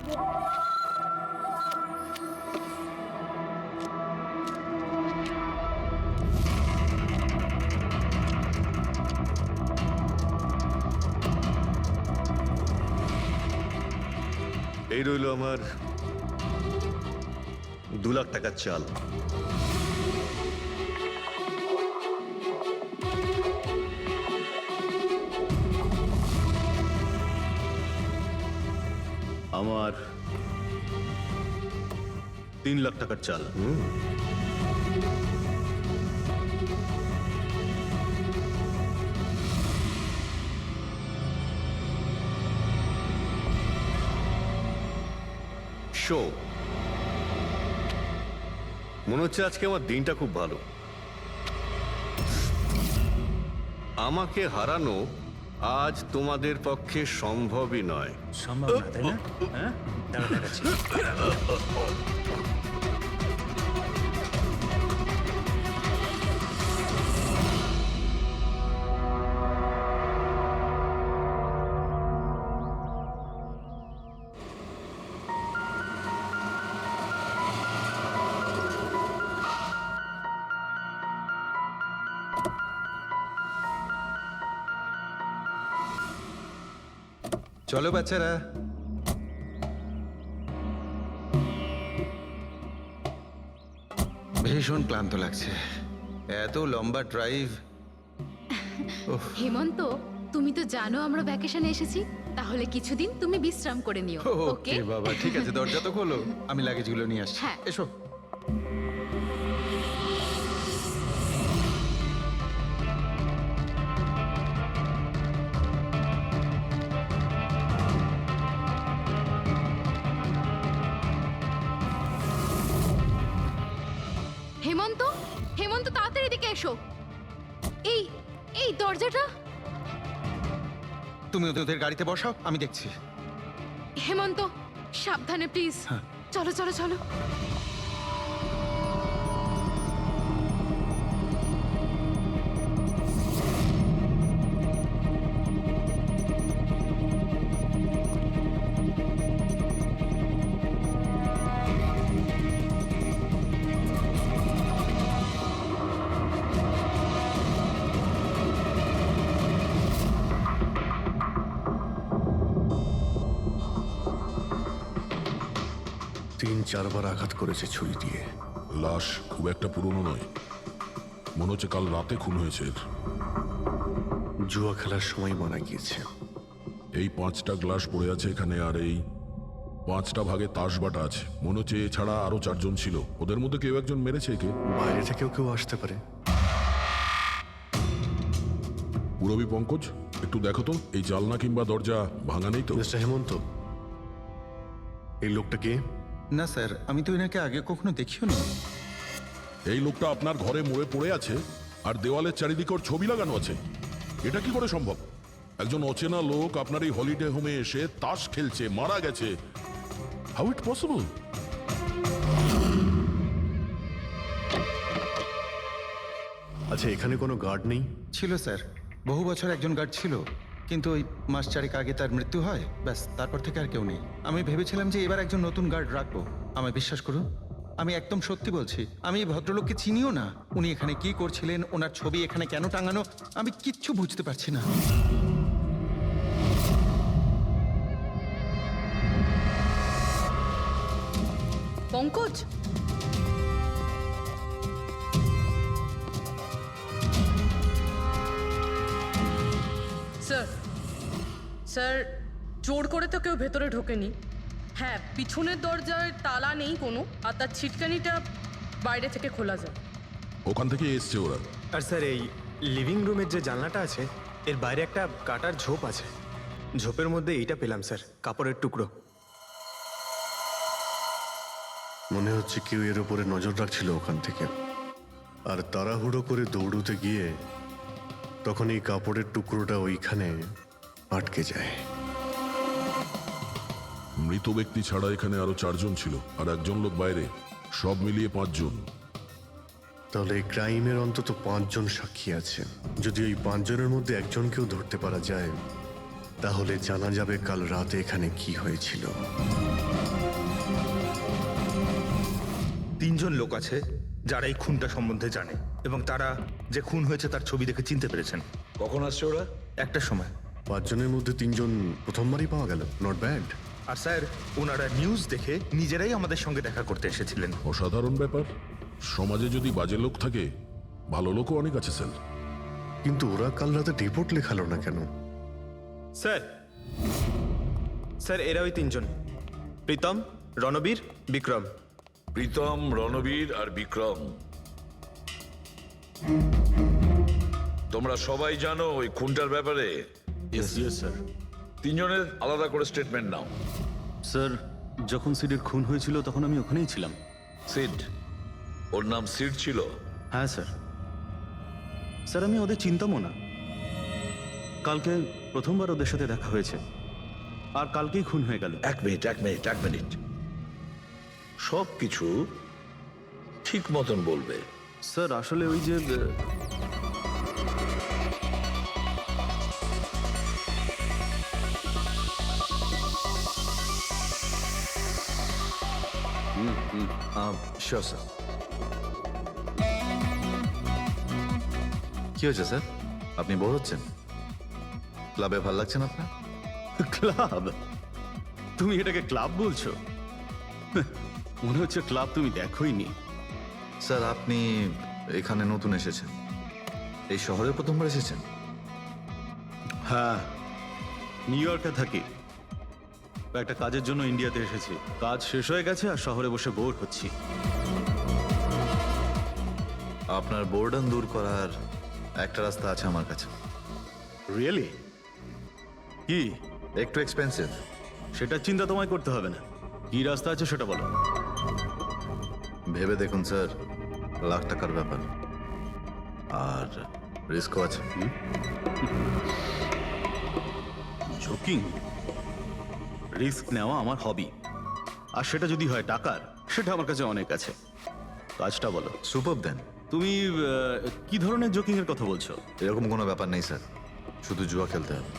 এই রইল আমার 2 লাখ টাকার চাল। আমার 3 লাখ টাকার চাল। শো, মনে হচ্ছে আজকে আমার দিনটা খুব ভালো। আমাকে হারানো আজ তোমাদের পক্ষে সম্ভবই নয়। সম্ভব না, তাই না? হ্যাঁ, দাঁড়া দেখাচ্ছি। চলো বাচ্চারা, ভীষণ ক্লান্ত লাগছে, এত লম্বা ড্রাইভ। হেমন্ত, তুমি তো জানো আমরা ভ্যাকেশনে এসেছি, তাহলে কিছুদিন তুমি বিশ্রাম করে নিও। ওকে ওকে বাবা, ঠিক আছে, দরজা তো খোলো, আমি লাগেজগুলো নিয়ে আসছি। হ্যাঁ। এসো। হেমন্ত, হেমন্ত তাড়াতাড়ি এদিকে এসো। এই এই দরজাটা। তুমি ওদের গাড়িতে বসাও, আমি দেখছি। হেমন্ত, সাবধানে প্লিজ। চলো চলো চলো। তিন চারবার আঘাত করেছে ছুরি দিয়ে। লাশ খুব একটা পুরনো নয়, মনে হচ্ছে কাল রাতে খুন হয়েছে এর। জুয়া খেলার সময় মারা গিয়েছে। এই 5টা গ্লাস পড়ে আছে এখানে, আর এই 5টা ভাগে তাস বাটা আছে। মনে হচ্ছে এছাড়া আরো 4 জন ছিল, ওদের মধ্যে কেউ একজন মেরেছে একে। বাইরে থেকেও কেউ আসতে পারে। পুরবী পঙ্কজ, একটু দেখো তো এই জানলা কিংবা দরজা ভাঙা নেই তো? মিস্টার হেমন্ত, এই লোকটা কে? না স্যার, আমি তো এনাকে আগে কখনো দেখিও নি। এই লোকটা আপনার ঘরে মরে পড়ে আছে, আর দেওয়ালের চারিদিকে ওর ছবি লাগানো আছে। এটা কি করে সম্ভব? একজন অচেনা লোক আপনার এই হলিডে হোমে এসে তাস খেলছে, মারা গেছে। How it possible? আচ্ছা, এখানে কোনো গার্ড নেই? ছিল স্যার, বহু বছর একজন গার্ড ছিল, কিন্তু ওই মাস চারেক আগে তার মৃত্যু হয়, ব্যাস, তারপর থেকে আর কেউ নেই। আমি ভেবেছিলাম যে এবার একজন নতুন গার্ড রাখবো। আমায় বিশ্বাস করুন, আমি একদম সত্যি বলছি, আমি এই ভদ্রলোককে চিনিও না। উনি এখানে কি করছিলেন, ওনার ছবি এখানে কেন টাঙানো, আমি কিচ্ছু বুঝতে পারছি না। পঙ্কজ, স্যার স্যার, জোর করে তো কেউ ভেতরে ঢোকেনি। হ্যাঁ, পিছনের দরজায় তালা নেই কোনো, আর তার ছিটকানিটা বাইরে থেকে খোলা যায়। ওখান থেকে এসছে ওরা। আর স্যার, এই লিভিং রুমের যে জানলাটা আছে, এর বাইরে একটা কাটার ঝোপ আছে। ঝোপের মধ্যে এইটা পেলাম স্যার, কাপড়ের টুকরো। মনে হচ্ছে কেউ এর উপরে নজর রাখছিল ওখান থেকে, আর তাড়াহুড়ো করে দৌড়তে গিয়ে তখন এই কাপড়ের টুকরোটা ওইখানে আটকে যায়। মৃত ব্যক্তি ছাড়া এখানে আরো 4 জন ছিল, আর একজন লোক বাইরে, সব মিলিয়ে 5 জন। তাহলে এই ক্রাইমের অন্তত 5 জন সাক্ষী আছে। যদি ওই 5 জনের মধ্যে একজনকেও ধরতে পারা যায়, তাহলে জানা যাবে কাল রাতে এখানে কি হয়েছিল। তিনজন লোক আছে যারা এই খুনটা সম্বন্ধে জানে এবং তারা যে খুন হয়েছে তার ছবি দেখে চিনতে পেরেছেন। কখন আসছে ওরা? একটা সময়। 5 জনের মধ্যে 3 জন প্রথমবারই পাওয়া গেল, নট ব্যাড। আর স্যার, ওনারা নিউজ দেখে নিজেরাই আমাদের সঙ্গে দেখা করতে এসেছিলেন। অসাধারণ ব্যাপার। সমাজে যদি বাজে লোক থাকে, ভালো লোকও অনেক আছে স্যার। কিন্তু ওরা কাল রাতে রিপোর্ট লেখালো না কেন? স্যার স্যার এরা ওই 3 জন, প্রীতম, রণবীর, বিক্রম। প্রীতম, রণবীর আর বিক্রম। তোমরা সবাই জানো ওই খুনটার ব্যাপারে? স্যার। তিনজনের আলাদা করে স্টেটমেন্ট নাও। স্যার, যখন সিডের খুন হয়েছিল তখন আমি ওখানেই ছিলাম। সিড? ওর নাম সিড ছিল? হ্যাঁ স্যার। স্যার, আমি ওদের চিনতামও না। কালকে প্রথমবার ওদের সাথে দেখা হয়েছে, আর কালকেই খুন হয়ে গেল। এক মিনিট। সব কিছু ঠিক মতন বলবে। স্যার, আসলে ওই যে শিওর স্যার। কি হয়েছে স্যার? আপনি বোর হচ্ছেন? ক্লাবে ভালো লাগছে না আপনার? ক্লাব? তুমি এটাকে ক্লাব বলছো? মনে হচ্ছে ক্লাব তুমি দেখোইনি। স্যার, আপনি এখানে নতুন এসেছেন, এই শহরে প্রথমবার এসেছেন? হ্যাঁ, নিউ ইয়র্কে থাকি। একটা কাজের জন্য ইন্ডিয়াতে এসেছি। কাজ শেষ হয়ে গেছে আর শহরে বসে বোর হচ্ছি। আপনার বোর্ডন দূর করার একটা রাস্তা আছে আমার কাছে। রিয়েলি? কি? একটু এক্সপেন্সিভ। সেটা চিন্তা তোমায় করতে হবে না। কি রাস্তা আছে সেটা বলো। ভেবে দেখুন স্যার, লাখ টাকার ব্যাপার, আর রিস্কও আছে। ঝুঁকি, রিস্ক নেওয়া আমার হবি। আর সেটা যদি হয় টাকার, সেটা আমার কাছে অনেক আছে। কাজটা বলো। সুপার দেন। তুমি কি ধরনের জোকিং এর কথা বলছো? এরকম কোনো ব্যাপার নেই স্যার, শুধু জুয়া খেলতে হবে।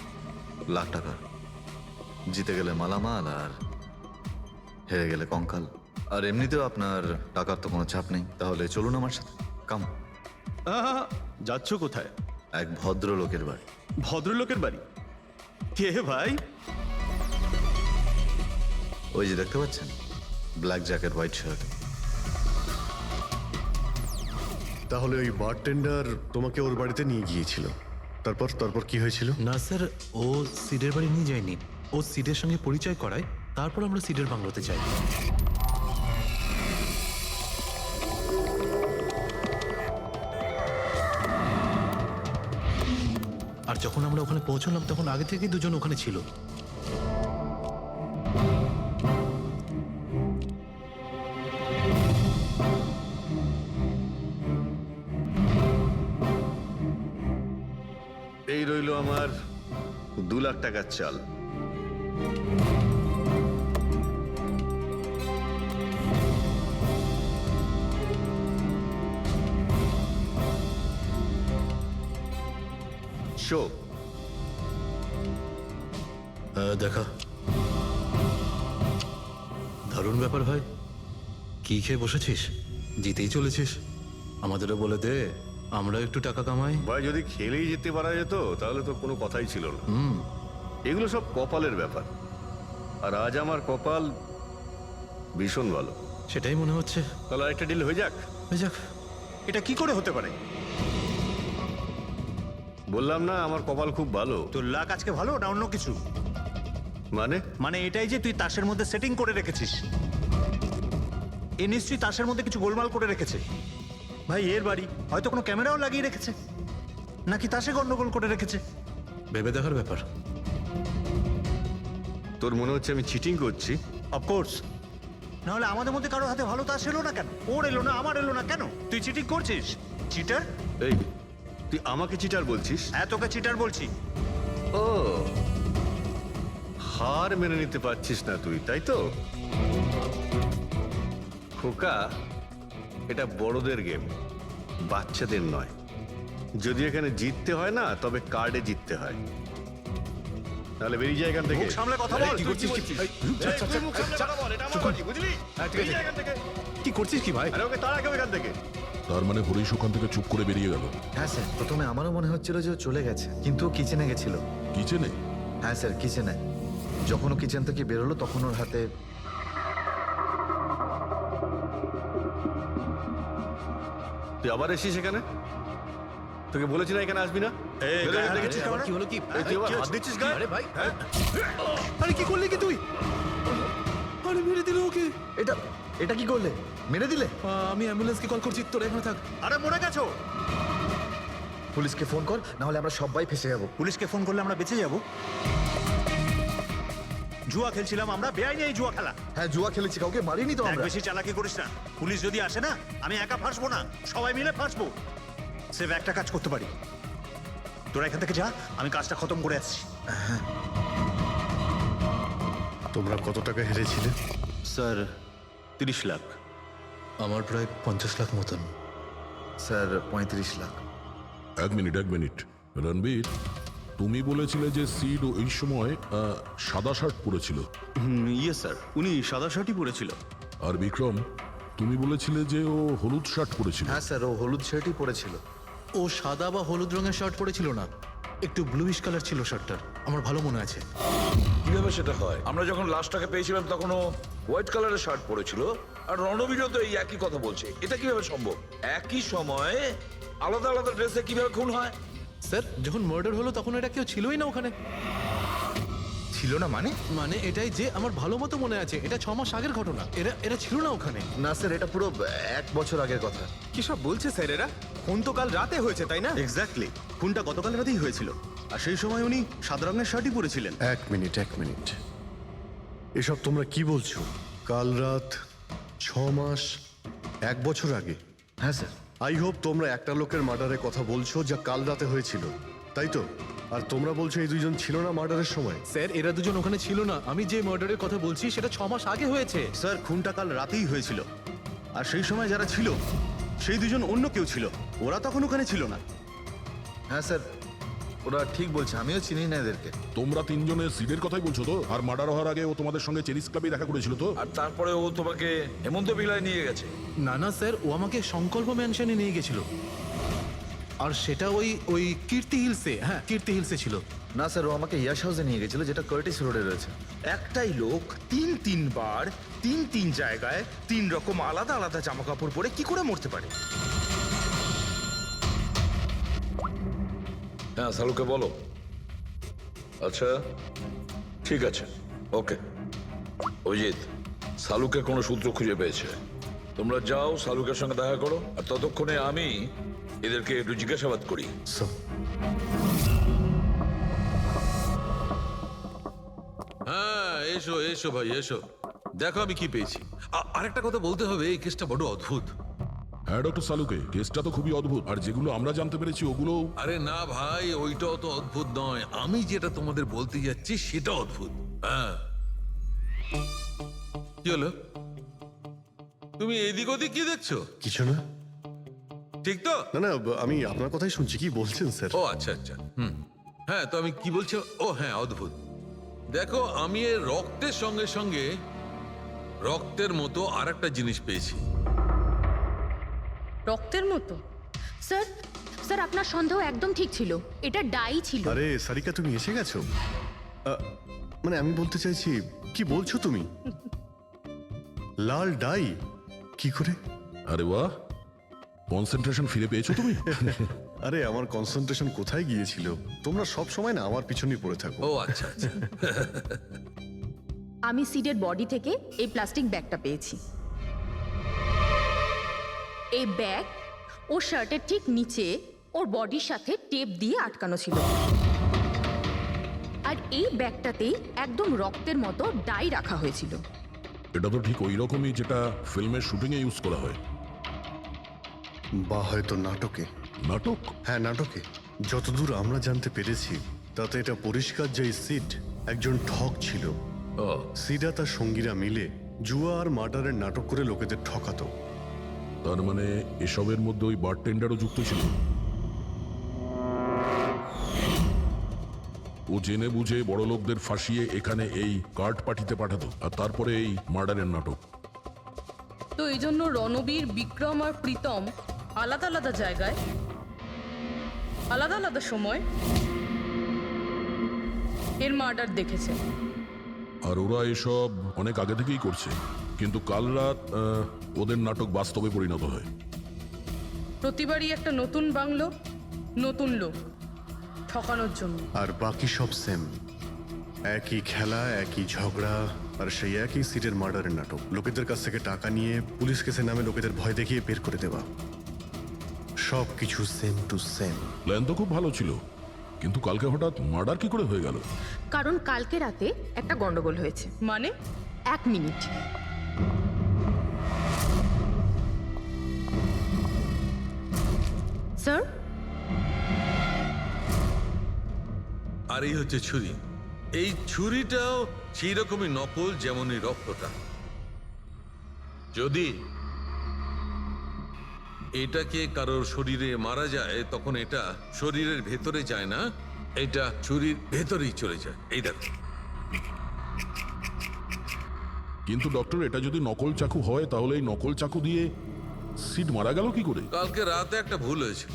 লাখ টাকা, জিতে গেলে মালামাল আর হেরে গেলে কঙ্কাল। আর এমনিতেও আপনার টাকার তো কোনো চাপ নেই। তাহলে চলুন আমার সাথে, কাম। যাচ্ছ কোথায়? এক ভদ্রলোকের বাড়ি। ভদ্রলোকের বাড়ি? কে ভাই? ওই যে দেখতে পাচ্ছেন, ব্ল্যাক জ্যাকেট, হোয়াইট শার্ট। তাহলে ওই বারটেন্ডার তোমাকে ওর বাড়িতে নিয়ে গিয়েছিল, তারপর কি হয়েছিল? না স্যার, ও সিডের বাড়ি নিয়ে যায়নি। ও সিডের সঙ্গে পরিচয় করায়, তারপর আমরা সিডের বাংলোতে যাই। আর যখন আমরা ওখানে পৌঁছলাম তখন আগে থেকেই দুজন ওখানে ছিল। এই রইল আমার 2 লাখ টাকার চাল। শো দেখা। দারুণ ব্যাপার ভাই। কি খেয়ে বসেছিস? জিতেই চলেছিস। আমাদেরও বলে দে, আমরা একটু টাকা কামাই। ভাই, যদি খেলেই যেতে পারা যেত তাহলে তো কোনো কথাই ছিল না। এগুলো সব কপালের ব্যাপার, আর আজ আমার কপাল ভীষণ ভালো। সেটাই মনে হচ্ছে। তাহলে একটা ডিল হয়ে যাক। হয়ে যাক। এটা কি করে হতে পারে? বললাম না আমার কপাল খুব ভালো। তোর লাক আজকে ভালো না অন্য কিছু? মানে এটাই যে তুই তাসের মধ্যে সেটিং করে রেখেছিস। এ নিশ্চয়ই তাসের মধ্যে কিছু গোলমাল করে রেখেছে। ভাই, এর বাড়ি হয়তো কোনো ক্যামেরাও লাগিয়ে রেখেছে, নাকি তাসে গন্ডগোল করে রেখেছে। ভেবে দেখার ব্যাপার। তোর মনে হচ্ছে আমি চিটিং করছি? অফকোর্স। নাহলে আমাদের মধ্যে কারো হাতে ভালো তাস এলো না কেন? ওর এলো না, আমার এলো না কেন? তুই চিটিং করছিস? চিটার? এই, তুই আমাকে চিটার বলছিস? হ্যাঁ, তোকে চিটার বলছি। ও, হার মেনে নিতে পারছিস না তুই, তাই তো? খোকা, এটা বড়দের গেম, বাচ্চাদের নয়। যদি এখানে জিততে হয় না, তবে কার্ডে জিততে হয়। তাহলে বেরিয়ে যায় এখান থেকে। মুখ সামলে কথা বল। কি করছিস কি? কি করছিস কি ভাই? আরে ওকে তাড়া কেউ এখান থেকে। তার মানে হরিশ ওখান থেকে চুপ করে বেরিয়ে গেল। হ্যাঁ স্যার, প্রথমে আমারও মনে হচ্ছিল যে ও চলে গেছে, কিন্তু ও কিচেনে গেছিল। কিচেনে? হ্যাঁ স্যার, কিচেনে। যখন ও কিচেন থেকে বেরোলো তখন ওর হাতে তুই আবার এসেছিস এখানে? তোকে বলেছি না এখানে আসবি না? বেরো এখান থেকে। কি হলো কি? এই তুই আবার হাত দিচ্ছিস গায়ে? আরে ভাই, আরে কি করলি কি তুই? আরে মেরে দিল ওকে। এটা এটা কি করলে? মেরে দিলে? আমি অ্যাম্বুলেন্সকে কল করছি, তোরা এখানে থাক। আরে মরে গেছো। পুলিশকে ফোন কর, না হলে আমরা সবাই ফেসে যাবো। পুলিশকে ফোন করলে আমরা বেঁচে যাব? জুয়া খেলছিলাম আমরা, বেআইনি এই জুয়া খেলা। হ্যাঁ, জুয়া খেলেছি, কাউকে মারিনি তো দেখ, আমরা। বেশি চালাকি করিস না। পুলিশ যদি আসে না, আমি একা ফাঁসবো না, সবাই মিলে ফাঁসবো। সেভ একটা কাজ করতে পারি, তোরা এখান থেকে যা, আমি কাজটা খতম করে আসছি। তোমরা কত টাকা হেরেছিলে? স্যার 30 লাখ। আমার প্রায় 50 লাখ মতন। স্যার 35 লাখ। এক মিনিট রণবীর, তুমি বলেছিলে যে সিড ওই সময় সাদা শার্ট পরেছিল, ইয়ে স্যার, উনি সাদা শার্টই পরেছিল। আর বিক্রম তুমি বলেছিলে যে ও হলুদ শার্ট পরেছিল। হ্যাঁ স্যার, ও হলুদ শার্টই পরেছিল। ও সাদা বা হলুদ রঙের শার্ট পরেছিল না, একটু ব্লুইশ কালার ছিল শার্টটার, আমার ভালো মনে আছে। কিভাবে সেটা হয়? আমরা যখন লাশটাকে পেয়েছিলাম তখন ও হোয়াইট কালারের শার্ট পরেছিল, আর রণবীরও তো এই একই কথা বলছে। এটা কিভাবে সম্ভব? একই সময়ে আলাদা আলাদা ড্রেসে কিভাবে খুন হয়? স্যার, যখন মার্ডার হলো তখন এটা কেউ ছিলই না ওখানে। ছিল না মানে? মানে এটাই যে আমার ভালো মতো মনে আছে, এটা 6 মাস আগের ঘটনা। এরা ছিল না ওখানে। না স্যার, এটা পুরো 1 বছর আগের কথা। কি সব বলছে স্যার এরা? ফোন তো কাল রাতে হয়েছে, তাই না? এক্স্যাক্টলি, খুনটা গতকাল রাতেই হয়েছিল, আর সেই সময় উনি সাদা রঙের শার্টই পরেছিলেন। এক মিনিট, এসব তোমরা কি বলছো? কাল রাত, 6 মাস, 1 বছর আগে? হ্যাঁ স্যার। আই হোপ তোমরা একটা লোকের মার্ডারের কথা বলছো যা কাল রাতে হয়েছিল, তাই তো? আর তোমরা বলছো এই দুজন ছিল না মার্ডারের সময়? স্যার, এরা দুজন ওখানে ছিল না। আমি যে মার্ডারের কথা বলছি সেটা 6 মাস আগে হয়েছে। স্যার, খুনটা কাল রাতেই হয়েছিল, আর সেই সময় যারা ছিল সেই দুজন অন্য কেউ ছিল, ওরা তখন ওখানে ছিল না। হ্যাঁ স্যার, ওরা ঠিক বলছে, আমিও চিনি না এদেরকে। তোমরা তিনজনের সিডের কথাই বলছো তো? আর মার্ডার হওয়ার আগে ও তোমাদের সঙ্গে চেরিস ক্লাবে দেখা করেছিল তো? আর তারপরে ও তোমাকে হেমন্ত বিলায় নিয়ে গেছে। না স্যার, ও আমাকে সংকল্প ম্যানশনে নিয়ে গেছিল, আর সেটা ওই কীর্তি হিলসে। হ্যাঁ, কীর্তি হিলসে ছিল। না স্যার, ও আমাকে ইয়াশ হাউসে নিয়ে গেছিল, যেটা কার্টিস রোডে রয়েছে। একটাই লোক তিনবার তিন জায়গায় 3 রকম আলাদা আলাদা জামা কাপড় পরে কি করে মরতে পারে? হ্যাঁ, সালুকে বলো। আচ্ছা, ঠিক আছে, ওকে। অভিজিৎ, সালুকে কোনো সূত্র খুঁজে পেয়েছে। তোমরা যাও, সালুকের সঙ্গে দেখা করো, আর ততক্ষণে আমি এদেরকে একটু জিজ্ঞাসাবাদ করি। হ্যাঁ, এসো ভাই, এসো। দেখো আমি কি পেয়েছি। আরেকটা কথা বলতে হবে, এই কেসটা বড় অদ্ভুত। হ্যাঁ ডক্টর সালুকে, কেসটা তো খুবই অদ্ভুত, আর যেগুলো আমরা জানতে পেরেছি ওগুলো। আরে না ভাই, ওইটাও তো অদ্ভুত নয়, আমি যেটা তোমাদের বলতে যাচ্ছি সেটা অদ্ভুত। হ্যাঁ, কি হলো? তুমি এদিক ওদিক কি দেখছো? কিছু না। ঠিক তো? না, আমি আপনার কথাই শুনছি। কি বলছেন স্যার? ও আচ্ছা, হ্যাঁ, তো আমি কি বলছি? ও হ্যাঁ, অদ্ভুত। দেখো, আমি এর রক্তের সঙ্গে সঙ্গে রক্তের মতো আর একটা জিনিস পেয়েছি। রক্তের মতো? স্যার আপনার সন্দেহ একদম ঠিক ছিল, এটা ডাই ছিল। আরে সারিকা, তুমি এসে গেছো? মানে আমি বলতে চাইছি, কি বলছো তুমি? লাল ডাই? কি করে? আরে বাহ, কনসেন্ট্রেশন ফিরে পেয়েছো তুমি? আরে আমার কনসেন্ট্রেশন কোথায় গিয়েছিল? তোমরা সব সময় না আমার পিছনেই পড়ে থাকো। ও আচ্ছা। আমি সিডের বডি থেকে এই প্লাস্টিক ব্যাগটা পেয়েছি। এই ব্যাগ ওর শার্টের ঠিক নিচে ওর বডির সাথে টেপ দিয়ে আটকানো ছিল, আর এই ব্যাগটাতেই একদম রক্তের মতো ডাই রাখা হয়েছিল। এটা তো ঠিক ওই রকমই যেটা ফিল্মের শুটিং এ ইউজ করা হয়, বা হয়তো নাটকে। নাটক? হ্যাঁ, নাটকে। যতদূর আমরা জানতে পেরেছি তাতে এটা পরিষ্কার যে সিড একজন ঠক ছিল। সিডা তার সঙ্গীরা মিলে জুয়া আর মার্ডারের নাটক করে লোকেদের ঠকাতো। তার মানে এসবের মধ্যে ওই বারটেন্ডারও যুক্ত ছিল? ও জেনে বুঝে বড় লোকদের ফাঁসিয়ে এখানে এই কার্ড পার্টিতে পাঠাতো, আর তারপরে এই মার্ডারের নাটক। তো এই জন্য রণবীর, বিক্রম আর প্রীতম আলাদা আলাদা জায়গায় আলাদা আলাদা সময় এর মার্ডার দেখেছে। আর ওরা এসব অনেক আগে থেকেই করছে, কিন্তু কাল রাত ওদের নাটক বাস্তবে পরিণত হয়। প্রতিবারই একটা নতুন বাংলো, নতুন লোক ঠকানোর জন্য। আর বাকি সব সেম, একই খেলা, একই ঝগড়া, আর সেই একই সিটের মার্ডারের নাটক। লোকেদের কাছ থেকে টাকা নিয়ে পুলিশ কেসে নামে লোকেদের ভয় দেখিয়ে বের করে দেওয়া, সব কিছু সেম টু সেম। প্ল্যান তো খুব ভালো ছিল, কিন্তু কালকে হঠাৎ মার্ডার কি করে হয়ে গেল? কারণ কালকে রাতে একটা গন্ডগোল হয়েছে। মানে 1 মিনিট। স্যার, আর এই হচ্ছে ছুরি। এই ছুরিটাও সেই রকমই নকল যেমন এই রক্তটা। যদি এটাকে কারোর শরীরে মারা যায় তখন এটা শরীরের ভেতরে যায় না, এটা ছুরির ভেতরেই চলে যায়। এই দেখো। কিন্তু ডক্টর, এটা যদি নকল চাকু হয় তাহলে এই নকল চাকু দিয়ে সিড মারা গেল কি করে? কালকে রাতে একটা ভুল হয়েছিল।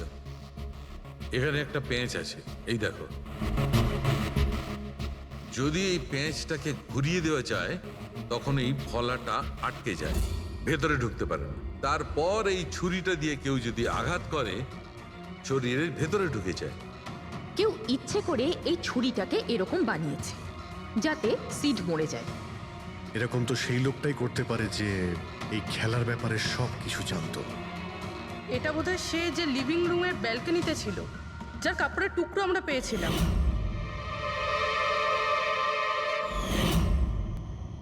এখানে একটা পেঁচ আছে, এই দেখো। যদি এই পেঁচটাকে ঘুরিয়ে দেওয়া যায় তখন এই ফলাটা আটকে যায়, ভেতরে ঢুকতে পারে না। তারপর এই ছুরিটা দিয়ে কেউ যদি আঘাত করে শরীরের ভেতরে ঢুকে যায়। কেউ ইচ্ছে করে এই ছুরিটাকে এরকম বানিয়েছে যাতে সিড মরে যায়। এরকম তো সেই লোকটাই করতে পারে যে এই খেলার ব্যাপারে সব কিছু জানতো। এটা বোধহয় সে যে লিভিং রুমের ব্যালকনিতে ছিল, যার কাপড়ের টুকরো আমরা পেয়েছিলাম।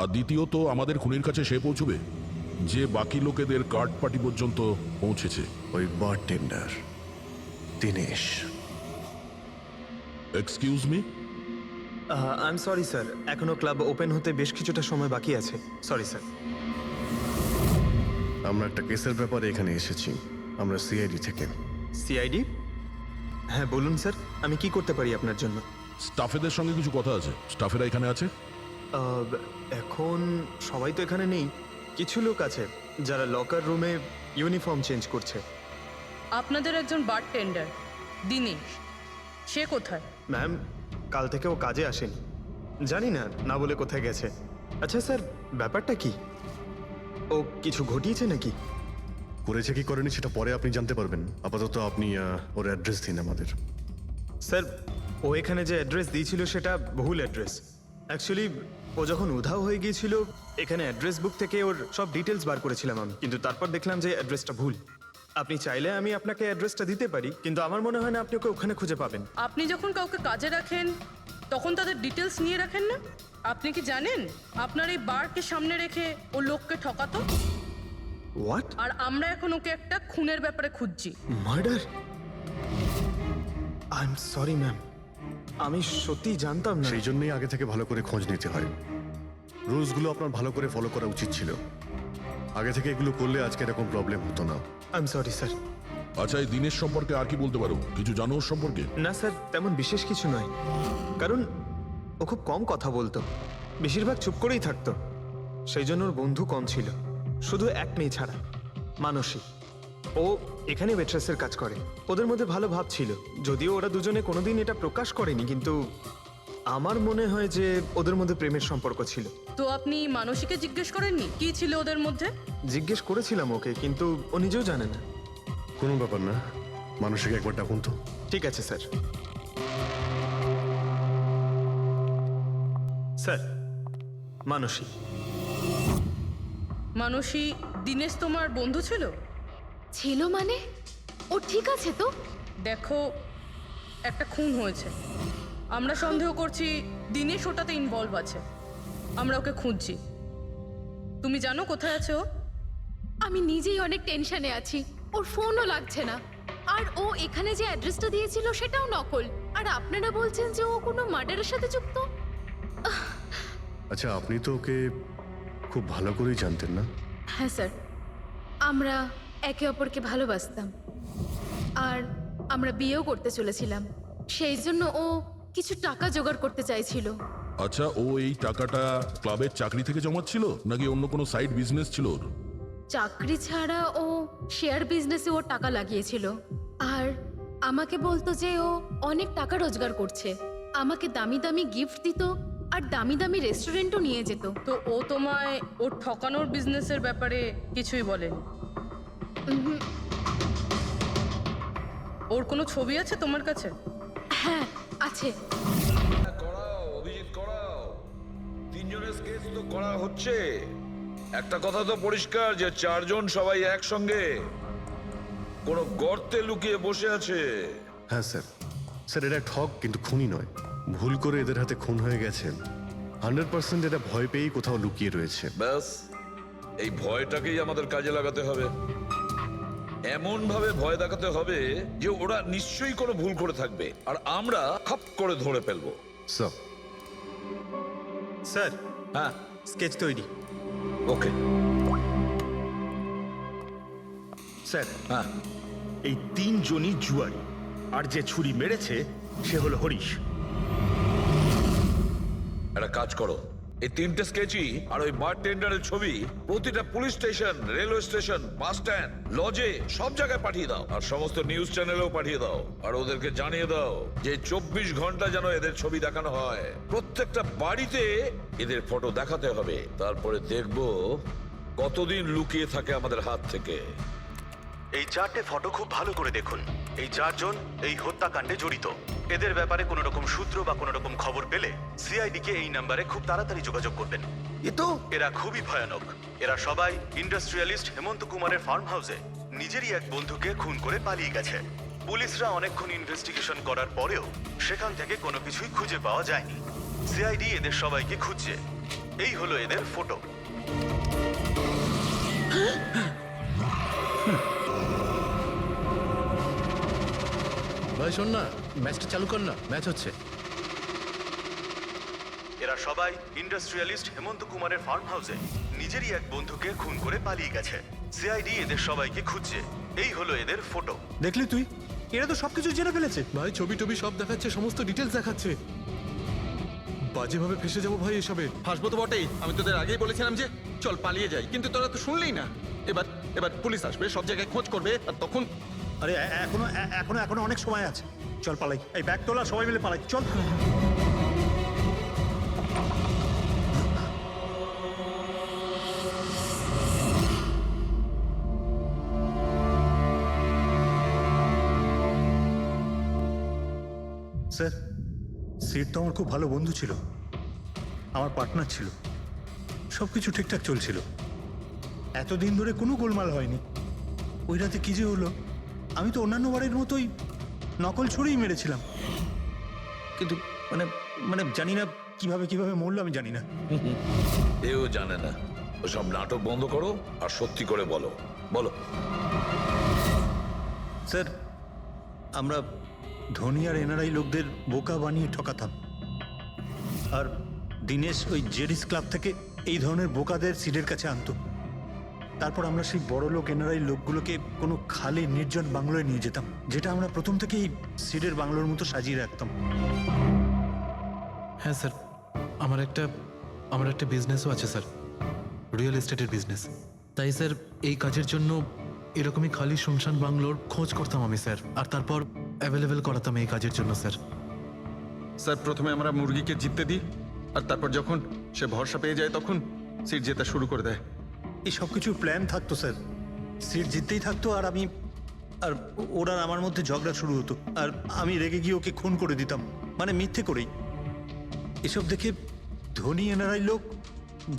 আর দ্বিতীয়ত, আমাদের খুনির কাছে সে পৌঁছবে যে বাকি লোকেদের কার্ড পার্টি পর্যন্ত পৌঁছেছে। ওই bartender Dinesh. Excuse me? I am sorry sir, এখনো ক্লাব ওপেন হতে বেশ কিছুটা সময় বাকি আছে। Sorry sir. আমরা একটা কেসের ব্যাপারে এখানে এসেছি, আমরা সিআইডি থেকে। সিআইডি? হ্যাঁ বলুন স্যার, আমি কি করতে পারি আপনার জন্য? স্টাফেদের সঙ্গে কিছু কথা আছে। স্টাফেরা এখানে আছে? এখন সবাই তো এখানে নেই, কিছু লোক আছে যারা লকার রুমে ইউনিফর্ম চেঞ্জ করছে। আপনাদের একজন বারটেন্ডার দিনেশ, সে কোথায়? ম্যাম, কাল থেকে ও কাজে আসেনি, জানি না না বলে কোথায় গেছে। আচ্ছা স্যার, ব্যাপারটা কি? ও কিছু ঘটিয়েছে নাকি? করেছে কি করেনি সেটা পরে আপনি জানতে পারবেন। আপাতত আপনি ওর অ্যাড্রেস দিন আমাদের। স্যার, ও এখানে যে অ্যাড্রেস দিয়েছিল সেটা ভুল অ্যাড্রেস। অ্যাকচুয়ালি ও যখন উধাও হয়ে গিয়েছিল এখানে অ্যাড্রেস বুক থেকে ওর সব ডিটেলস বার করেছিলাম আমি, কিন্তু তারপর দেখলাম যে অ্যাড্রেসটা ভুল। আপনি চাইলে আমি আপনাকে অ্যাড্রেসটা দিতে পারি, কিন্তু আমার মনে হয় না আপনি ওকে ওখানে খুঁজে পাবেন। আপনি যখন কাউকে কাজে রাখেন তখন তাদের ডিটেলস নিয়ে রাখেন না? আপনি কি জানেন আপনার এই বারকে সামনে রেখে ও লোককে ঠকাতো? হোয়াট? আর আমরা এখন ওকে একটা খুনের ব্যাপারে খুঁজছি। Murder? I am sorry ma'am, আমি সত্যি জানতাম না। সেই জন্যই আগে থেকে ভালো করে খোঁজ নিতে হয়। রুলসগুলো আপনার ভালো করে ফলো করা উচিত ছিল। আগে থেকে এগুলো করলে আজকে এরকম প্রবলেম হতো না। I am sorry sir. আচ্ছা, এই দিনের সম্পর্কে আর কি বলতে পারো? কিছু জানো ওর সম্পর্কে? না স্যার, তেমন বিশেষ কিছু নয়, কারণ ও খুব কম কথা বলতো, বেশিরভাগ চুপ করেই থাকতো। সেই জন্য ওর বন্ধু কম ছিল, শুধু এক মেয়ে ছাড়া, মানসী। ও এখানে ওয়েট্রেসের কাজ করে। ওদের মধ্যে ভালো ভাব ছিল, যদিও ওরা দুজনে কোনোদিন এটা প্রকাশ করেনি, কিন্তু আমার মনে হয় যে ওদের মধ্যে প্রেমের সম্পর্ক ছিল। তো আপনি মানসীকে জিজ্ঞেস করেননি কি ছিল ওদের মধ্যে? জিজ্ঞেস করেছিলাম ওকে, কিন্তু ও নিজেও জানে না। কোনো ব্যাপার না, মানুষকে একবার ডাকুন তো। ঠিক আছে স্যার। স্যার, মানসী। মানসী, দিনেশ তোমার বন্ধু ছিল? ছিল মানে? ও ঠিক আছে তো? দেখো, একটা খুন হয়েছে, আমরা সন্দেহ করছি দিনেশ ওটাতে ইনভলভ আছে। আমরা ওকে খুঁজছি। তুমি জানো কোথায় আছে ও? আমি নিজেই অনেক টেনশনে আছি, ওর ফোনও লাগছে না। আর ও এখানে যে অ্যাড্রেসটা দিয়েছিল সেটাও নকল। আর আপনারা বলছেন যে ও কোনো মার্ডারের সাথে যুক্ত? আচ্ছা, আপনি তো ওকে খুব ভালো করেই জানতেন না? হ্যাঁ স্যার, আমরা একে অপরকে ভালোবাসতাম আর আমরা বিয়েও করতে চলেছিলাম। সেই জন্য ও কিছু টাকা জোগাড় করতে চাইছিল। আচ্ছা, ও এই টাকাটা ক্লাবের চাকরি থেকে জমাচ্ছিল নাকি অন্য কোনো সাইড বিজনেস ছিল ওর? চাকরি ছাড়া ও শেয়ার বিজনেসে ওর টাকা লাগিয়েছিল। আর আমাকে বলতো যে ও অনেক টাকা রোজগার করছে, আমাকে দামি দামি গিফট দিত আর দামি দামি রেস্টুরেন্টও নিয়ে যেত। তো ও তোমায় ওর ঠকানোর বিজনেসের ব্যাপারে কিছুই বলেনি? ওর কোনো ছবি আছে তোমার কাছে? হ্যাঁ আছে। করাও অভিজিৎ, করাও। তিনজনের স্কেচ তো করা হচ্ছে। একটা কথা তো পরিষ্কার যে চারজন সবাই একসঙ্গে কোনো গর্তে লুকিয়ে বসে আছে। হ্যাঁ স্যার, স্যার এরা ঠক কিন্তু খুনি নয়। ভুল করে এদের হাতে খুন হয়ে গেছেন। 100% এরা ভয় পেয়েই কোথাও লুকিয়ে রয়েছে। ব্যাস, এই ভয়টাকেই আমাদের কাজে লাগাতে হবে। এমন ভাবে ভয় দেখাতে হবে যে ওরা নিশ্চয়ই কোনো ভুল করে থাকবে আর আমরা খপ করে ধরে ফেলবো। স্যার, স্যার, হ্যাঁ স্কেচ তৈরি। ওকে স্যার, হ্যাঁ, এই তিনজনই জুয়ারি, আর যে ছুরি মেরেছে সে হলো হরিশ। একটা কাজ করো, এই তিনটে স্কেচই আর ওই বারটেন্ডারের ছবি প্রতিটা police station, railway station, bus stand, লজে সব জায়গায় পাঠিয়ে দাও আর সমস্ত নিউজ চ্যানেলেও পাঠিয়ে দাও। আর ওদেরকে জানিয়ে দাও যে 24 ঘন্টা যেন এদের ছবি দেখানো হয়। প্রত্যেকটা বাড়িতে এদের ফটো দেখাতে হবে। তারপরে দেখবো কতদিন লুকিয়ে থাকে আমাদের হাত থেকে। এই 4টে ফটো খুব ভালো করে দেখুন। এই 4জন এই হত্যাকাণ্ডে জড়িত। এদের ব্যাপারে কোনো রকম সূত্র বা কোনো রকম খবর পেলে সিআইডি কে এই নাম্বারে খুব তাড়াতাড়ি যোগাযোগ করবেন। এরা খুবই ভয়ানক। এরা সবাই ইন্ডাস্ট্রিয়ালিস্ট হেমন্ত কুমারের ফার্ম হাউসে নিজেরই এক বন্ধুকে খুন করে পালিয়ে গেছে। পুলিশরা অনেকক্ষণ ইনভেস্টিগেশন করার পরেও সেখান থেকে কোনো কিছুই খুঁজে পাওয়া যায়নি। সিআইডি এদের সবাইকে খুঁজছে। এই হলো এদের ফটো। ভাই শোন না, ম্যাচটা চালু কর না, ম্যাচ হচ্ছে। এরা সবাই ইন্ডাস্ট্রিয়ালিস্ট হেমন্ত কুমারের ফার্ম হাউসে নিজেরই এক বন্ধুকে খুন করে পালিয়ে গেছে। সিআইডি এদের সবাইকে খুঁজছে। এই হলো এদের ফটো। দেখলি তুই, এরা তো সবকিছু জেনে ফেলেছে। ভাই ছবি টবি সব দেখাচ্ছে, সমস্ত ডিটেলস দেখাচ্ছে। বাজেভাবে ফেসে যাবো ভাই এসবে। হাসবো তো বটেই। আমি তোদের আগেই বলেছিলাম যে চল পালিয়ে যাই, কিন্তু তোরা তো শুনলেই না। এবার এবার পুলিশ আসবে, সব জায়গায় খোঁজ করবে, আর তখন আরে এখনো এখনো এখনো অনেক সময় আছে। চল পালাই, এই ব্যাগ তোলা, সবাই মিলে পালাই, চল। স্যার, সিট তো আমার খুব ভালো বন্ধু ছিল, আমার পার্টনার ছিল, সবকিছু ঠিকঠাক চলছিল। এতদিন ধরে কোনো গোলমাল হয়নি। ওই রাতে কি যে হলো, আমি তো অন্যান্য বারের মতোই নকল ছুড়েই মেরেছিলাম, কিন্তু মানে মানে জানি না কিভাবে কিভাবে মরলো, আমি জানি না। এও জানে না। ওসব নাটক বন্ধ করো আর সত্যি করে বলো। বলো। স্যার, আমরা ধনী আর এনআরআই লোকদের বোকা বানিয়ে ঠকাতাম, আর দিনেশ ওই জেডিস ক্লাব থেকে এই ধরনের বোকাদের সিডের কাছে আনতো। তারপর আমরা সেই বড় লোক এনআরআই লোকগুলোকে কোনো খালি নির্জন বাংলোয় নিয়ে যেতাম, যেটা আমরা প্রথম থেকেই সিডের বাংলোর মতো সাজিয়ে রাখতাম। হ্যাঁ স্যার, আমার একটা বিজনেসও আছে স্যার, রিয়েল এস্টেটের বিজনেস। তাই স্যার এই কাজের জন্য এরকমই খালি শুনশান বাংলোর খোঁজ করতাম আমি স্যার, আর তারপর অ্যাভেলেবেল করাতাম এই কাজের জন্য স্যার। স্যার প্রথমে আমরা মুরগিকে জিততে দিই, আর তারপর যখন সে ভরসা পেয়ে যায় তখন সিট জেতা শুরু করে দেয়। এই সব কিছুর প্ল্যান থাকতো স্যার, সিট জিততেই থাকতো, আর আমি আর ওরা আমার মধ্যে ঝগড়া শুরু হতো, আর আমি রেগে গিয়ে ওকে খুন করে দিতাম, মানে মিথ্যে করেই। এসব দেখে ধনী এনআরআই লোক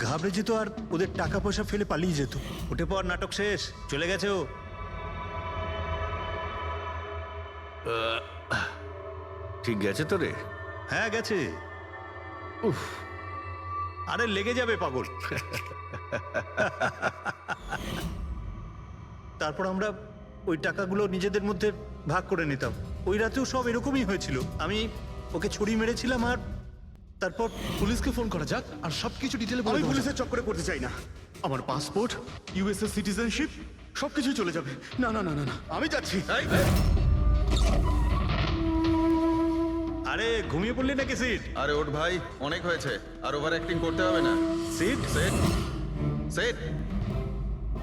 ঘাবড়ে যেত আর ওদের টাকা পয়সা ফেলে পালিয়ে যেত। উঠে পর, নাটক শেষ, চলে গেছে ও। ঠিক গেছে তো রে? হ্যাঁ গেছে। উফ, আরে লেগে যাবে পাগল। তারপর আমরা ওই টাকাগুলো নিজেদের মধ্যে ভাগ করে নিতাম। ওই রাতেও সব এরকমই হয়েছিল। আমি ওকে ছুরি মেরেছিলাম, আর তারপর পুলিশকে ফোন করা যাক আর সবকিছু ডিটেলে বলে আমি দেওয়া যাক। পুলিশের চক্করে পড়তে চাই না। আমার পাসপোর্ট, ইউএসএ সিটিজেনশিপ সবকিছু চলে যাবে। না না না না না, আমি যাচ্ছি। আরে ঘুমিয়ে পড়লি নাকি সিট? আরে ওঠ ভাই, অনেক হয়েছে, আর ওভার অ্যাক্টিং করতে হবে না। Sit set set.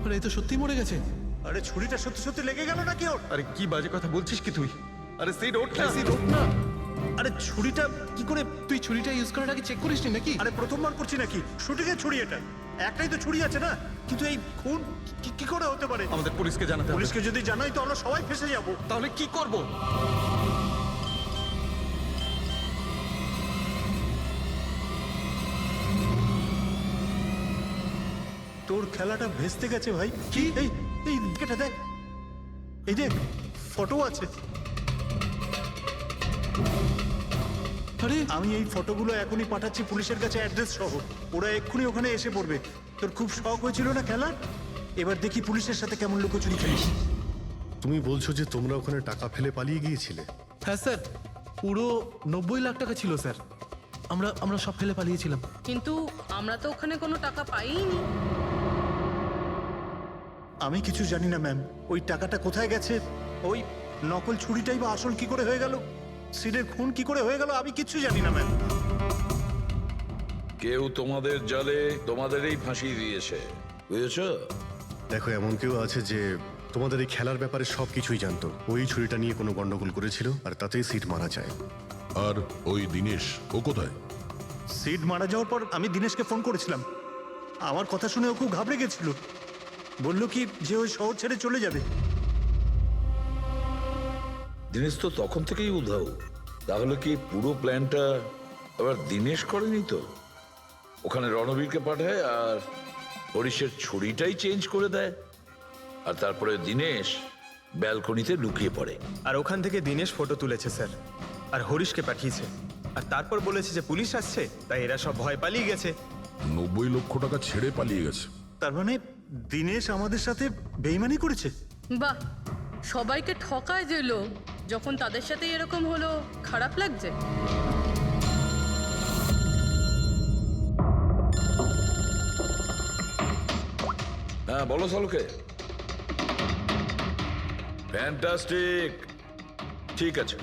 আরে এই তো সত্যি মরে গেছে। আরে ছুরিটা সত্যি সত্যি লেগে গেল নাকি ওর? আরে কি বাজে কথা বলছিস কি তুই? আরে সেট ওঠ না। সিট ওঠ না। আরে ছুরিটা কি করে? তুই ছুরিটা ইউজ করার আগে চেক করিসনি নাকি? আরে প্রথমবার করছি নাকি? শুটিংয়ের ছুরি এটা, একটাই তো ছুরি আছে না, কিন্তু এই খুন কি করে হতে পারে? আমাদের পুলিশকে জানাতে হবে। পুলিশকে যদি জানাই তো আমরা সবাই ফেসে যাব। তাহলে কি করব? তোর খেলাটা ভেস্তে গেছে ভাই। কি? এই এই এটা দেখ, এই দেখ ফটো আছে। আরে আমি এই ফটোগুলো এখনই পাঠাচ্ছি পুলিশের কাছে অ্যাড্রেস সহ, ওরা এক্ষুনি ওখানে এসে পড়বে। তোর খুব শখ হয়েছিল না খেলার, এবার দেখি পুলিশের সাথে কেমন লুকোচুরি খেলিস। তুমি বলছো যে তোমরা ওখানে টাকা ফেলে পালিয়ে গিয়েছিলে? হ্যাঁ স্যার, পুরো 90 লাখ টাকা ছিল স্যার। আমরা সব ফেলে পালিয়েছিলাম। কিন্তু আমরা তো ওখানে কোনো টাকা পাইনি। আমি কিছু জানি না ম্যাম, ওই টাকাটা কোথায় গেছে, ওই নকল ছুরিটাই বা আসল কি করে হয়ে গেল, সিডের খুন কি করে হয়ে গেল, আমি কিচ্ছু জানি না ম্যাম। কেউ তোমাদের জালে তোমাদেরই ফাঁসি দিয়েছে, বুঝেছো? দেখো, এমন কেউ আছে যে তোমাদের এই খেলার ব্যাপারে সব কিছুই জানতো। ওই ছুরিটা নিয়ে কোনো গন্ডগোল করেছিল আর তাতেই সিট মারা যায়। আর ওই দিনেশ, ও কোথায়? সিড মারা যাওয়ার পর আমি দিনেশকে ফোন করেছিলাম, আমার কথা শুনে ও খুব ঘাবড়ে গেছিল, বলল কি যে ওই শহর ছেড়ে চলে যাবে। দিনেশ তো তখন থেকেই উধাও, তাহলে কি পুরো প্ল্যানটা আবার দিনেশ করেনি তো? ওখানে রণবীরকে পাঠায় আর হরিশের ছুরিটাই চেঞ্জ করে দেয়, আর তারপরে দিনেশ ব্যালকনিতে লুকিয়ে পড়ে। আর ওখান থেকে দিনেশ ফটো তুলেছে স্যার, আর হরিশকে পাঠিয়েছে, আর তারপর বলেছে যে পুলিশ আসছে, তাই এরা সব ভয় পালিয়ে গেছে। 90 লক্ষ টাকা ছেড়ে পালিয়ে গেছে। তার মানে দিনেশ আমাদের সাথে বেইমানি করেছে। বাহ, সবাইকে ঠকায় যে লোক, যখন তাদের সাথে এরকম হলো খারাপ লাগছে। হ্যাঁ বলো সালুকে। ফ্যান্টাস্টিক, ঠিক আছে।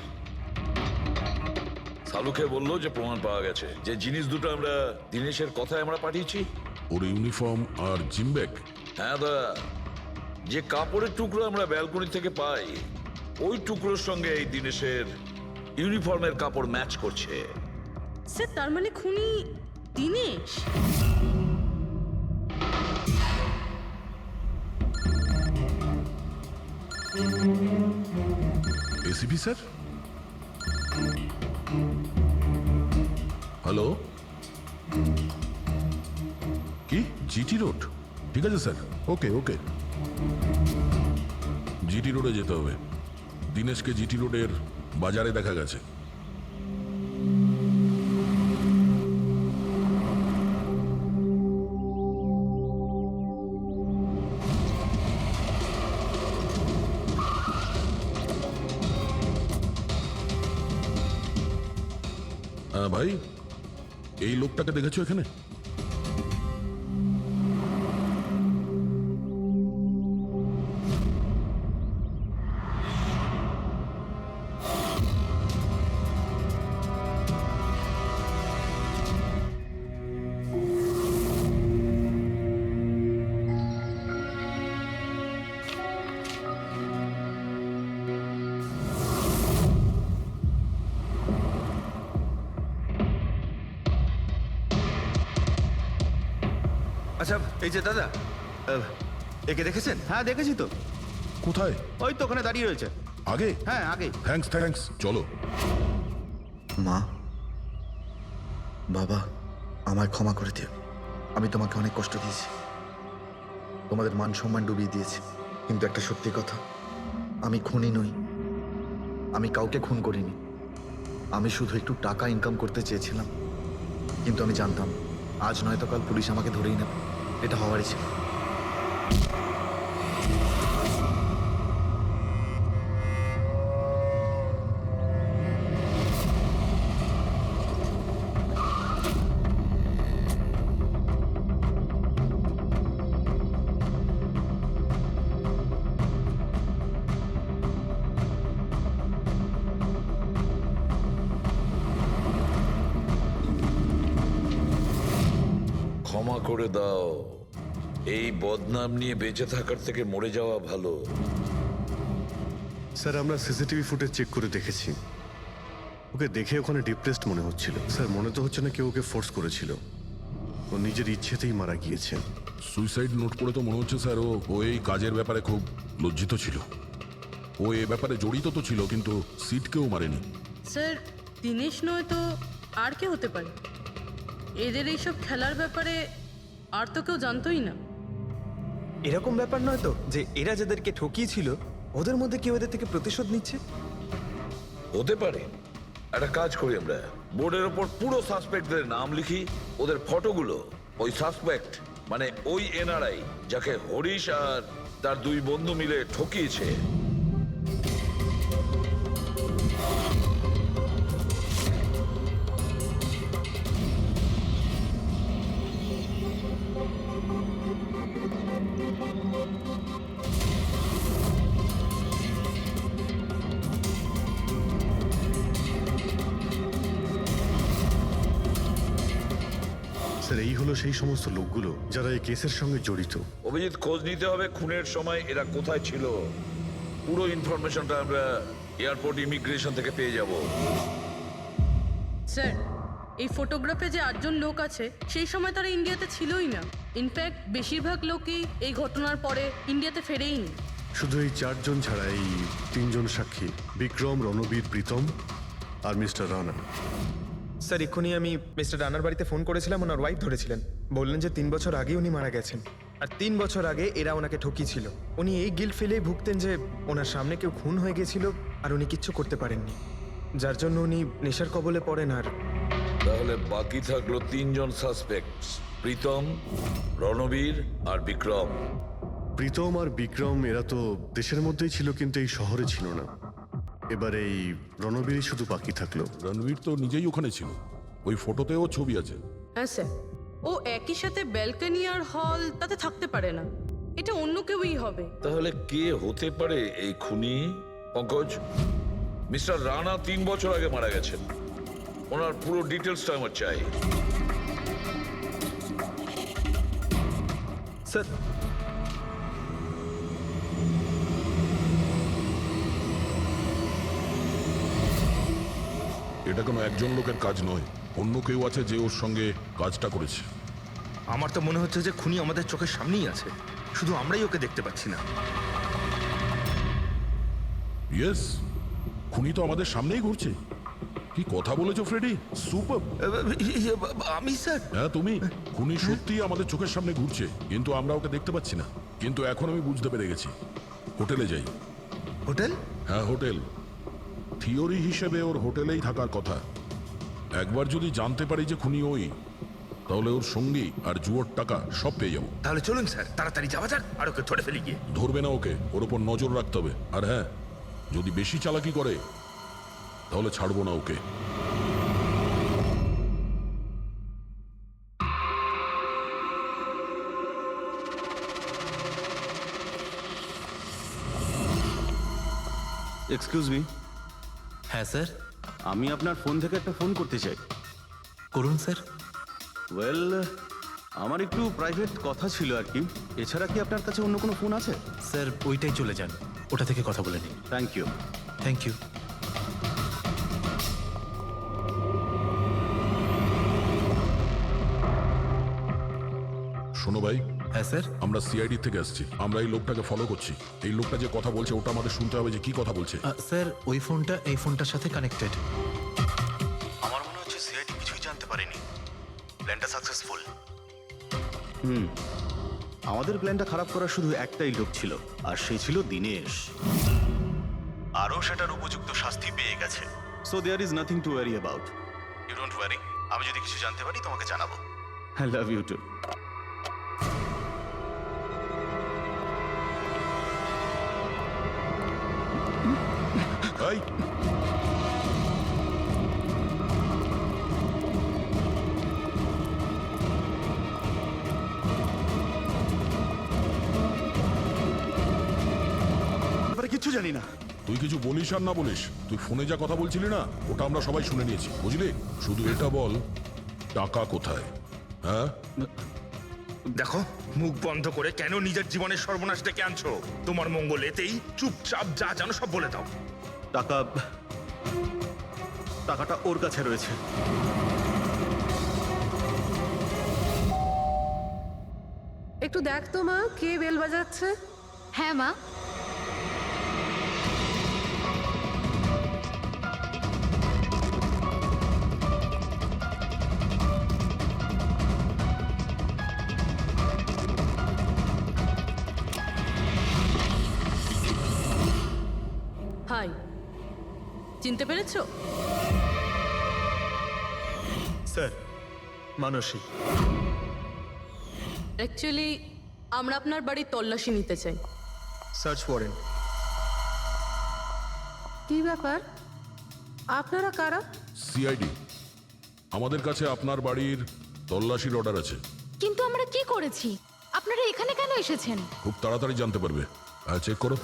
সালুকে বললো যে প্রমাণ পাওয়া গেছে, যে জিনিস দুটো আমরা দিনেশের কথায় আমরা পাঠিয়েছি। ওর ইউনিফর্ম আর জিমব্যাগ। হ্যাঁ দা, যে কাপড়ের টুকরো আমরা ব্যালকনি থেকে পাই, ওই টুকরোর সঙ্গে এই দিনেশের ইউনিফর্মের কাপড় ম্যাচ করছে। স্যার, তার মানে খুনি দিনেশ? এসিপি স্যার, হ্যালো, কি জিটি রোড? ঠিক আছে স্যার, ওকে ওকে। জিটি রোডে যেতে হবে। দিনেশকে জিটি রোডের বাজারে দেখা গেছে। ভাই, এই লোকটাকে দেখেছো এখানে? আচ্ছা এই যে দাদা, একে দেখেছেন? হ্যাঁ দেখেছি তো। কোথায়? ওই তো ওখানে দাঁড়িয়ে রয়েছে। আগে? হ্যাঁ আগে। থ্যাঙ্কস থ্যাঙ্কস, চলো। মা, বাবা, আমায় ক্ষমা করে দিও। আমি তোমাকে অনেক কষ্ট দিয়েছি, তোমাদের মান সম্মান ডুবিয়ে দিয়েছি, কিন্তু একটা সত্যি কথা, আমি খুনি নই, আমি কাউকে খুন করিনি। আমি শুধু একটু টাকা ইনকাম করতে চেয়েছিলাম, কিন্তু আমি জানতাম আজ নয়তো কাল পুলিশ আমাকে ধরেই নেবে। এটা হওয়ারই ছিল। করে দাও। এই বদনাম নিয়ে বেঁচে থাকার থেকে মরে যাওয়া ভালো। স্যার আমরা সিসিটিভি ফুটেজ চেক করে দেখেছি, ওকে দেখে ওখানে ডিপ্রেসড মনে হচ্ছিল। স্যার মনে তো হচ্ছে না কেউ ওকে ফোর্স করেছিল, ও নিজের ইচ্ছেতেই মারা গিয়েছে। সুইসাইড নোট করে তো মনে হচ্ছে স্যার ও এই কাজের ব্যাপারে খুব লজ্জিত ছিল। ও এ ব্যাপারে জড়িত তো ছিল, কিন্তু সিটকেও মারেনি। স্যার দিনেশ নয় তো আর কে হতে পারে? এদের এইসব খেলার ব্যাপারে আর তো কেউ জানতোই না। এরকম ব্যাপার নয় তো যে এরা যাদেরকে ঠকিয়েছিল ওদের মধ্যে কেউ এদের থেকে প্রতিশোধ নিচ্ছে? হতে পারে। একটা কাজ করি, আমরা বোর্ডের ওপর পুরো সাসপেক্টদের নাম লিখি, ওদের ফটোগুলো ওই সাসপেক্ট মানে ওই এনআরআই যাকে হরিশ আর তার দুই বন্ধু মিলে ঠকিয়েছে স্যার এই হলো সেই সমস্ত লোকগুলো যারা এই কেসের সঙ্গে জড়িত। অভিজিৎ, খোঁজ নিতে হবে খুনের সময় এরা কোথায় ছিল। পুরো ইনফরমেশনটা আমরা এয়ারপোর্ট ইমিগ্রেশন থেকে পেয়ে যাব। স্যার এই ফটোগ্রাফে যে 8জন লোক আছে সেই সময় তারা ইন্ডিয়াতে ছিলই না। ইনফ্যাক্ট বেশিরভাগ লোকই এই ঘটনার পরে ইন্ডিয়াতে ফেরেইনি। শুধু এই 4 জন ছাড়া এই 3 জন সাক্ষী, বিক্রম, রণবীর, প্রীতম আর মিস্টার রানা। স্যার এক্ষুনি আমি মিস্টার রানার বাড়িতে ফোন করেছিলাম, ওনার ওয়াইফ ধরেছিলেন। বললেন যে 3 বছর আগে উনি মারা গেছেন, আর 3 বছর আগে এরা ওনাকে ঠকিয়েছিল। উনি এই গিল্ট ফেলেই ভুগতেন যে ওনার সামনে কেউ খুন হয়ে গেছিল আর উনি কিচ্ছু করতে পারেননি, যার জন্য উনি নেশার কবলে পড়েন। আর তাহলে বাকি থাকলো 3 জন সাসপেক্ট, প্রীতম, রণবীর আর বিক্রম। প্রীতম আর বিক্রম এরা তো দেশের মধ্যেই ছিল, কিন্তু এই শহরে ছিল না। এবার এই রণবীরই শুধু বাকি থাকলো। রণবীর তো নিজেই ওখানে ছিল, ওই ফটোতেও ছবি আছে। হ্যাঁ স্যার, ও একই সাথে ব্যালকনি আর হল তাতে থাকতে পারে না, এটা অন্য কেউই হবে। তাহলে কে হতে পারে এই খুনি? পঙ্কজ, মিস্টার রানা 3 বছর আগে মারা গেছেন, ওনার পুরো ডিটেলসটা আমার চাই। স্যার এটা কোনো একজন লোকের কাজ নয়, অন্য কেউ আছে যে ওর সঙ্গে কাজটা করেছে। আমার তো মনে হচ্ছে যে খুনি আমাদের চোখের সামনেই আছে, শুধু আমরাই ওকে দেখতে পাচ্ছি না। ইয়েস, খুনি তো আমাদের সামনেই ঘুরছে। কি কথা বলেছো ফ্রেডি, সুপার। আমি স্যার? হ্যাঁ তুমি, খুনি সত্যিই আমাদের চোখের সামনে ঘুরছে, কিন্তু আমরা ওকে দেখতে পাচ্ছি না। কিন্তু এখন আমি বুঝতে পেরে গেছি। হোটেলে যাই। হোটেল? হ্যাঁ হোটেল। থিওরি হিসেবে ওর হোটেলেই থাকার কথা। একবার যদি জানতে পারি যে খুনি ওই, তাহলে ওর সঙ্গী আর জুয়োর টাকা সব পেয়ে যাবো। তাহলে চলুন স্যার, তাড়াতাড়ি যাওয়া যাক আর ওকে ধরে ফেলি গিয়ে। ধরবে না ওকে, ওর ওপর নজর রাখতে হবে। আর হ্যাঁ, যদি বেশি চালাকি করে তাহলে ছাড়বো না ওকে। Excuse me. হ্যাঁ স্যার। আমি আপনার ফোন থেকে একটা ফোন করতে চাই। করুন স্যার। ওয়েল, আমার একটু প্রাইভেট কথা ছিল আর কি। এছাড়া কি আপনার কাছে অন্য কোনো ফোন আছে? স্যার ওইটাই চলে যান, ওটা থেকে কথা বলে নিন। Thank you. Thank you. শোনো ভাই। হ্যাঁ স্যার। আমরা সিআইডি থেকে আসছি, আমরা এই লোকটাকে ফলো করছি। এই লোকটা যে কথা বলছে ওটা আমাদের শুনতে হবে যে কি কথা বলছে। স্যার ওই ফোনটা এই ফোনটার সাথে কানেক্টেড। আমার মনে হচ্ছে সিআইডি কিছুই জানতে পারেনি। প্ল্যানটা সাকসেসফুল। আমাদের প্ল্যানটা খারাপ করার শুধু একটাই লোক ছিল, আর সেই ছিল দিনেশ। আরও সেটার উপযুক্ত শাস্তি পেয়ে গেছে। So there is nothing to worry about. You don't worry. আমি যদি কিছু জানতে পারি তোমাকে জানাবো। I love you too. এই কিচ্ছু জানি না। তুই কিছু বলিস আর না বলিস, তুই ফোনে যা কথা বলছিলি না ওটা আমরা সবাই শুনে নিয়েছি, বুঝলি? শুধু এটা বল, টাকা কোথায়? হ্যাঁ দেখো, মুখ বন্ধ করে কেন নিজের জীবনের সর্বনাশ ডেকে আনছো? তোমার মঙ্গল এতেই, চুপচাপ যা জানো সব বলে দাও। টাকাটা ওর কাছে রয়েছে। একটু দেখ তো মা, কে বেল বাজাচ্ছে? হ্যাঁ মা। হাই, চিনতে পেরেছো? স্যার, মানসী। অ্যাকচুয়ালি আমরা আপনার বাড়ির তল্লাশি নিতে চাই। Search warrant. কি ব্যাপার? আপনারা কারা? সিআইডি, আমাদের কাছে আপনার বাড়ির তল্লাশির অর্ডার আছে। কিন্তু আমরা কি করেছি? আপনারা এখানে কেন এসেছেন? খুব তাড়াতাড়ি জানতে পারবে। চেক করো।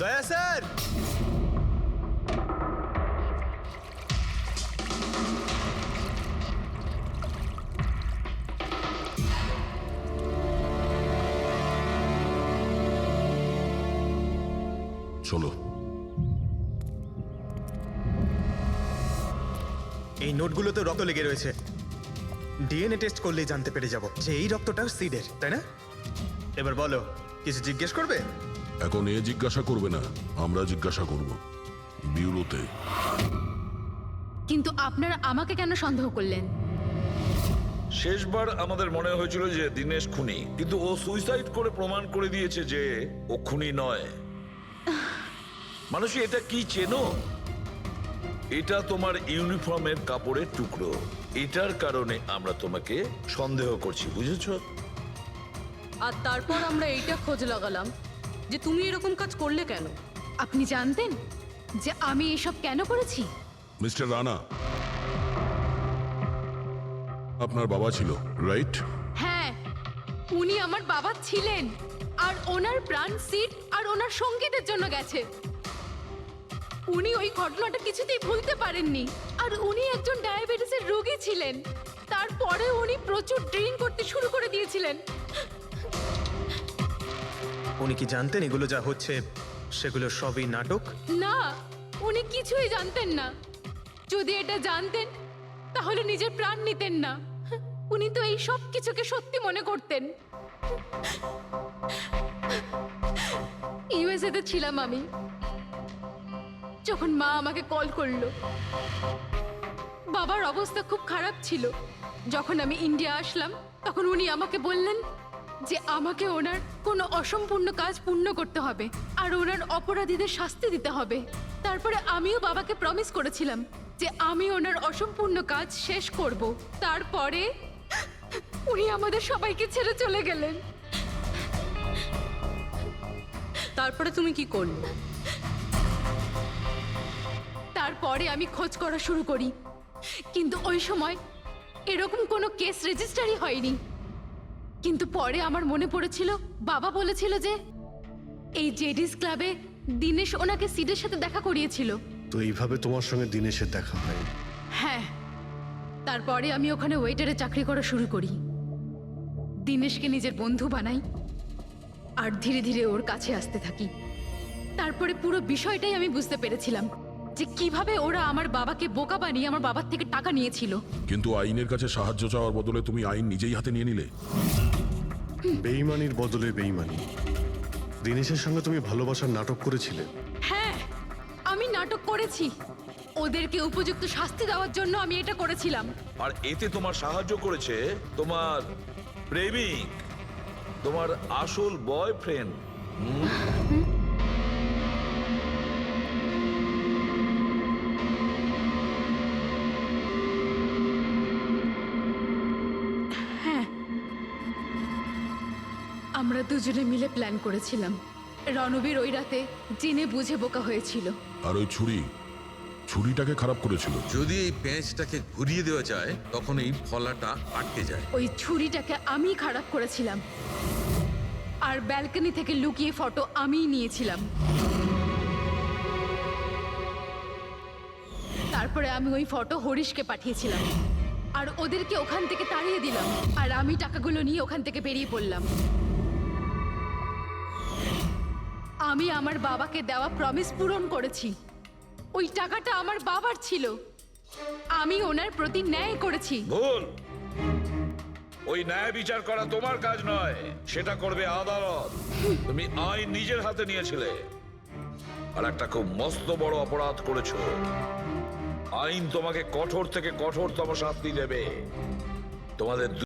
দয়া স্যার। চলো। এই নোটগুলোতে রক্ত লেগে রয়েছে। ডিএনএ টেস্ট করলেই জানতে পেরে যাব যে এই রক্তটা সিডের, তাই না? এবার বলো, কিছু জিজ্ঞেস করবে? এখন এ জিজ্ঞাসা করবে না, আমরা জিজ্ঞাসা করব বিউরোতে। কিন্তু আপনারা আমাকে কেন সন্দেহ করলেন? শেষবার আমাদের মনে হয়েছিল যে দিনেশ খুনি, কিন্তু ও সুইসাইড করে প্রমাণ করে দিয়েছে যে ও খুনি নয়। মানুষ, এটা কি চেনো? এটা তোমার ইউনিফর্মের কাপড়ের টুকরো। এটার কারণে আমরা তোমাকে সন্দেহ করছি, বুঝেছো? আর তারপর আমরা এইটা খোঁজ লাগালাম যে তুমি এরকম কাজ করলে কেন। আপনি জানতেন যে আমি এসব কেন করেছি? মিস্টার রানা, আপনার বাবা ছিল, রাইট? হ্যাঁ, উনি আমার বাবা ছিলেন। আর ওনার প্রাণ সিট আর ওনার সঙ্গীতের জন্য গেছে। উনি ওই ঘটনাটা কিছুতেই ভুলতে পারেননি। আর উনি একজন ডায়াবেটিসের রোগী ছিলেন। তারপরে উনি প্রচুর ড্রিঙ্ক করতে শুরু করে দিয়েছিলেন। উনি কি জানতেন এগুলো যা হচ্ছে সেগুলো সবই নাটক? না, উনি কিছুই জানতেন না। যদি এটা জানতেন তাহলে নিজের প্রাণ নিতেন না। উনি তো এই সব কিছুকে সত্যি মনে করতেন। ইউএসএতে ছিলাম আমি, যখন মা আমাকে কল করলো। বাবার অবস্থা খুব খারাপ ছিল। যখন আমি ইন্ডিয়া আসলাম তখন উনি আমাকে বললেন যে আমাকে ওনার কোনো অসম্পূর্ণ কাজ পূর্ণ করতে হবে আর ওনার অপরাধীদের শাস্তি দিতে হবে। তারপরে আমিও বাবাকে প্রমিস করেছিলাম যে আমি ওনার অসম্পূর্ণ কাজ শেষ করব। তারপরে উনি আমাদের সবাইকে ছেড়ে চলে গেলেন। তারপরে তুমি কি করলে? তারপরে আমি খোঁজ করা শুরু করি, কিন্তু ওই সময় এরকম কোনো কেস রেজিস্টারই হয়নি। কিন্তু পরে আমার মনে পড়েছিল, বাবা বলেছিল যে এই জেডিস ক্লাবে দিনেশ ওনাকে সিডের সাথে দেখা করিয়েছিল। তো এইভাবে তোমার সঙ্গে দিনেশের দেখা হয়? হ্যাঁ, তারপরে আমি ওখানে ওয়েটারে চাকরি করা শুরু করি। দিনেশকে নিজের বন্ধু বানাই আর ধীরে ধীরে ওর কাছে আসতে থাকি। তারপরে পুরো বিষয়টাই আমি বুঝতে পেরেছিলাম যে কিভাবে ওরা আমার বাবাকে বোকা বানিয়ে আমার বাবার থেকে টাকা নিয়েছিল। কিন্তু আইনের কাছে সাহায্য চাওয়ার বদলে তুমি আইন নিজেই হাতে নিয়ে নিলে। বেইমানির বদলে বেইমানি। দিনেশের সঙ্গে তুমি ভালোবাসার নাটক করেছিলে। হ্যাঁ, আমি নাটক করেছি। ওদেরকে উপযুক্ত শাস্তি দেওয়ার জন্য আমি এটা করেছিলাম। আর এতে তোমার সাহায্য করেছে তোমার প্রেমিক, তোমার আসল বয়ফ্রেন্ড। হ্যাঁ, আমরা দুজনে মিলে প্ল্যান করেছিলাম। রণবীর ওই রাতে জেনে বুঝে বোকা হয়েছিল। আর ওই ছুরিটাকে খারাপ করেছিল। যদি এই পেঁচটাকে ঘুরিয়ে দেওয়া যায় তখন এই ফলাটা আটকে যায়। ওই ছুরিটাকে আমি খারাপ করেছিলাম আর ব্যালকনি থেকে লুকিয়ে ফটো আমিই নিয়েছিলাম। তারপরে আমি ওই ফটো হরিশকে পাঠিয়েছিলাম আর ওদেরকে ওখান থেকে তাড়িয়ে দিলাম আর আমি টাকাগুলো নিয়ে ওখান থেকে বেরিয়ে পড়লাম। আমি আমার বাবাকে দেওয়া প্রমিস পূরণ করেছি। ওই টাকাটা আমার বাবার ছিল, আমি ওনার প্রতি ন্যায় করেছি। ভুল। ওই ন্যায় বিচার করা তোমার কাজ নয়, সেটা করবে আদালত। তুমি আইন নিজের হাতে নিয়েছিলে আর একটা খুব মস্ত বড় অপরাধ করেছো। আইন তোমাকে কঠোর থেকে কঠোরতম শাস্তি দেবে। তোমাদের